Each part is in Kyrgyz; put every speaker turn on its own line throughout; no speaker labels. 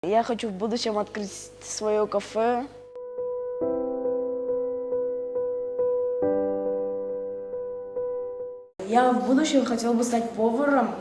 Я хочу в будущем открыть свое кафе. Я в будущем хотел бы стать поваром.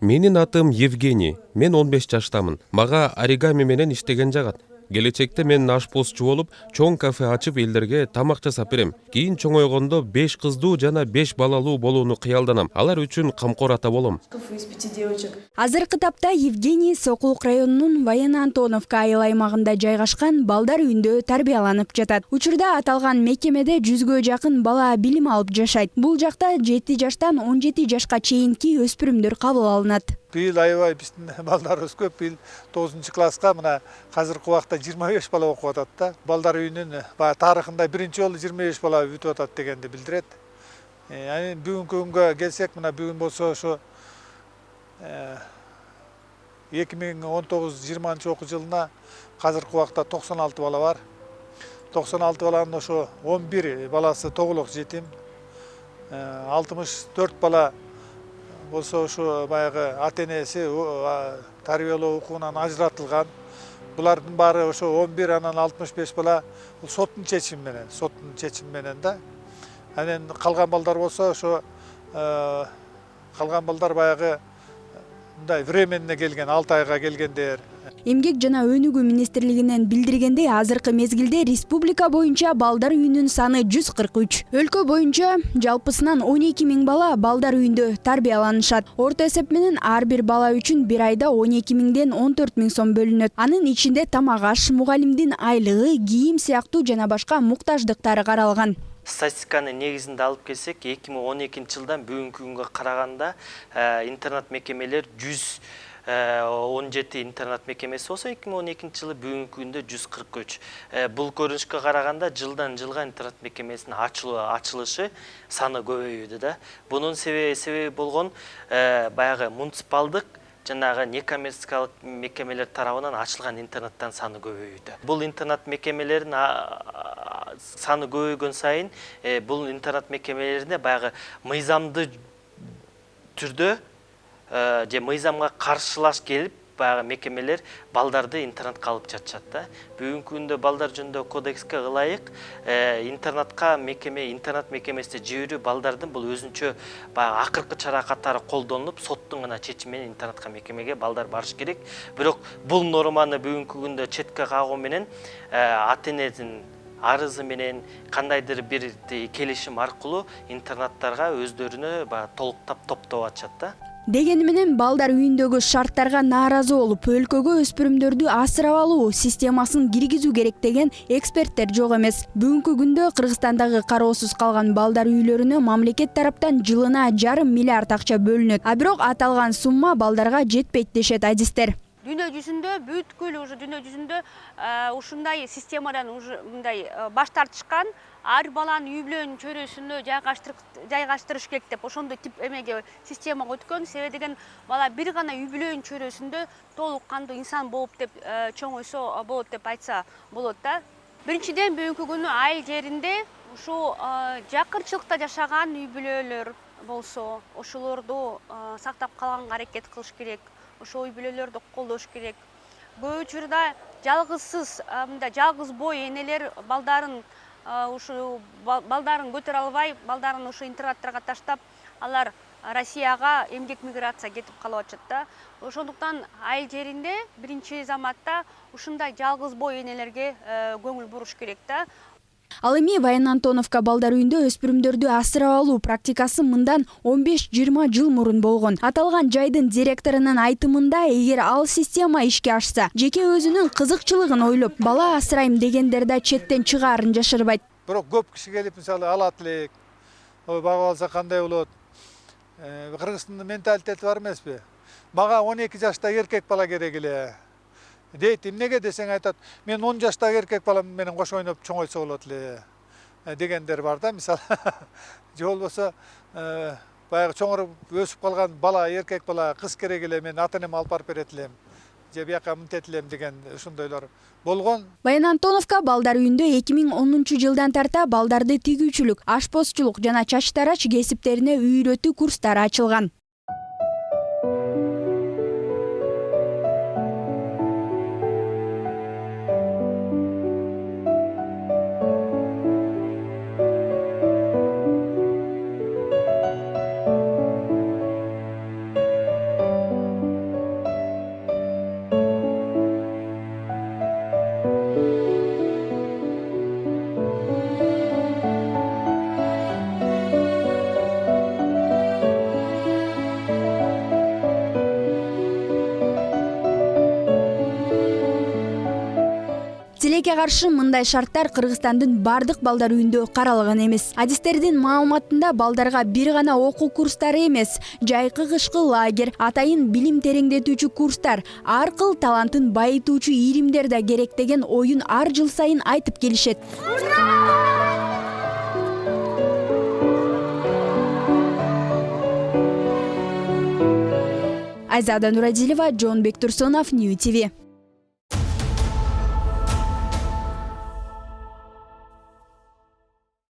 Менин атым Евгений. Мен 15 жаштамын. Мага оригами менен иштеген жагат. Келечекте мен ашпозчу болуп, чоң кафе ачып элдерге тамак жасап берем. Кийин чоңойгондо 5 кыздуу жана 5 балалуу болууну кыялданам. Алар үчүн камкор ата болом.
Из 5 девочек.
Азыркы тапта Евгений Сокулук районунун Баян-Антоновка айыл аймагында жайгашкан балдар үйүндө тарбияланып жатат. Учурда аталган мекемеде 100гө жакын бала билим алып жашайт. Бул жакта 7 жаштан 17 жашка чейинки өспүрүмдөр кабыл алынат.
Быйыл аябай биздин балдарыбыз көп. Быйыл 9 класска мына азыркы убакта 25 бала окуп атат да. Балдар үйүнүн тарыхында биринчи жолу 25 бала бүтүп атат дегенди билдирет. Бүгүнкү күнгө келсек, мына бүгүн болсо ошо 2019-20 окуу жылына азыркы убакта 96 бала бар. 96 баланын ошо 11 баласы тоголок жетим. 64 бала болсо ошо баягы ата-энеси тарбиялоо укугунан ажыратылган. Булардын баары ошо 11 анан 65 бала соттун чечими менен да. Анан калган балдар болсо ошо калган балдар баягы мындай временно келген, 6 айга келгендер.
Эмгек жана өнүгүү министрлигинен билдиргендей, азыркы мезгилде республика боюнча балдар үйүнүн саны 143. Өлкө боюнча жалпысынан 12 000 бала балдар үйүндө тарбияланышат. Орто эсеп менен ар бир бала үчүн бир айда 12 000ден 14 000 сом бөлүнөт. Анын ичинде тамак аш, мугалимдин айлыгы, кийим сыяктуу жана башка муктаждыктары каралган.
Статистиканы негизинде алып келсек, 2012 жылдан бүгүнкү күнгө караганда интернат мекемелер 117 интернат мекемеси болсо, 2012 жылы бүгүнкү күндө 143. Бул көрүнүшкө караганда жылдан жылга интернат мекемесинин ачылышы саны көбөйүүдө да. Бунун себеби болгон баягы муниципалдык жанагы некоммерциялык мекемелер тарабынан ачылган интернаттан саны көбөйүүдө. Бул интернат мекемелерин саны көбөйгөн сайын бул интернат мекемелерине баягы мыйзамдуу түрдө же мыйзамга каршылаш келип баягы мекемелер балдарды интернатка алып жатышат да. Бүгүнкү күндө балдар жөнүндө кодекске ылайык интернат мекемесине жиберүү балдардын бул өзүнчө баягы акыркы чара катары колдонулуп, соттун гана чечими менен интернатка мекемеге балдар барыш керек. Бирок бул норманы бүгүнкү күндө четке кагуу менен ата-эненин арызы менен кандайдыр бир келишим аркылуу интернаттарга өздөрүнө толуктап топтоп атышат да.
Дегени менен балдар үйүндөгү шарттарга нааразы болуп, өлкөгө өспүрүмдөрдү асырап алуу системасын киргизүү керек деген эксперттер жок эмес. Бүгүнкү күндө Кыргызстандагы кароосуз калган балдар үйлөрүнө мамлекет тараптан жылына 1,5 миллиард акча бөлүнөт. А бирок аталган сумма балдарга жетпейт дешет адистер.
Дүйнө жүзүндө бүткүл дүйнө жүзүндө ушундай системадан мындай баш тартышкан. Ар баланын үй бүлөнүн чөйрөсүнө жайгаштырыш керек деп ошондой тип эмеге системага өткөн. Себеби деген бала бир гана үй бүлөнүн чөйрөсүндө толук кандуу инсан болуп деп чоңойсо болот деп айтса болот да. Биринчиден бүгүнкү күнү айыл жеринде ушу жакынчылыкта жашаган үй бүлөлөр болсо, ошолорду сактап калганга аракет кылыш керек. Ошол үй бүлөлөрдү колдош керек. Көп учурда жалгызсыз, жалгыз бой энелер балдарын көтөрө албай, балдарын ушу интернаттарга таштап, алар Россияга эмгек миграция кетип калып атышат да. Ошондуктан айыл жеринде биринчи заматта ушундай жалгыз бой энелерге көңүл буруш керек да.
Ал эми Баян-Антоновка балдар үйүндө өспүрүмдөрдү асырап алуу практикасы мындан 15-20 жыл мурун болгон. Аталган жайдын директорунун айтымында, эгер ал система ишке ашса, жеке өзүнүн кызыкчылыгын ойлоп, бала асырайм дегендер да четтен чыгаарын жашырбайт.
Бирок көп киши келип, мисалы, алат элек, багып алса кандай болот? Кыргыздын менталитети бар эмеспи? Мага 12 жашта эркек бала керек эле. Дейт, эмнеге десең айтат, мен 10 жаштагы эркек балам менен кош ойноп чоңойсо болот эле дегендер бар да, мисалы. Же болбосо баягы чоңоруп өсүп калган бала, эркек бала, кыз керек эле, мен ата-энем алып барып берет элем. Же бияка мынтет элем деген ушундойлор болгон.
Баян-Антоновка балдар үйүндө 2010 жылдан тарта балдарды тигүүчүлүк, ашпозчулук жана чач тарач кесиптерине үйрөтүү курстары ачылган. тилекке каршы мындай шарттар Кыргызстандын бардык балдар үйүндө каралган эмес. Адистердин маалыматында балдарга бир гана окуу курстары эмес, жайкы кышкы лагерь, атайын билим тереңдетүүчү курстар, аркыл талантын байытуучу иримдер да керек деген оюн ар жыл сайын айтып келишет. Айзада Нурадилова, Жонбек Турсунов, Нью ТВ.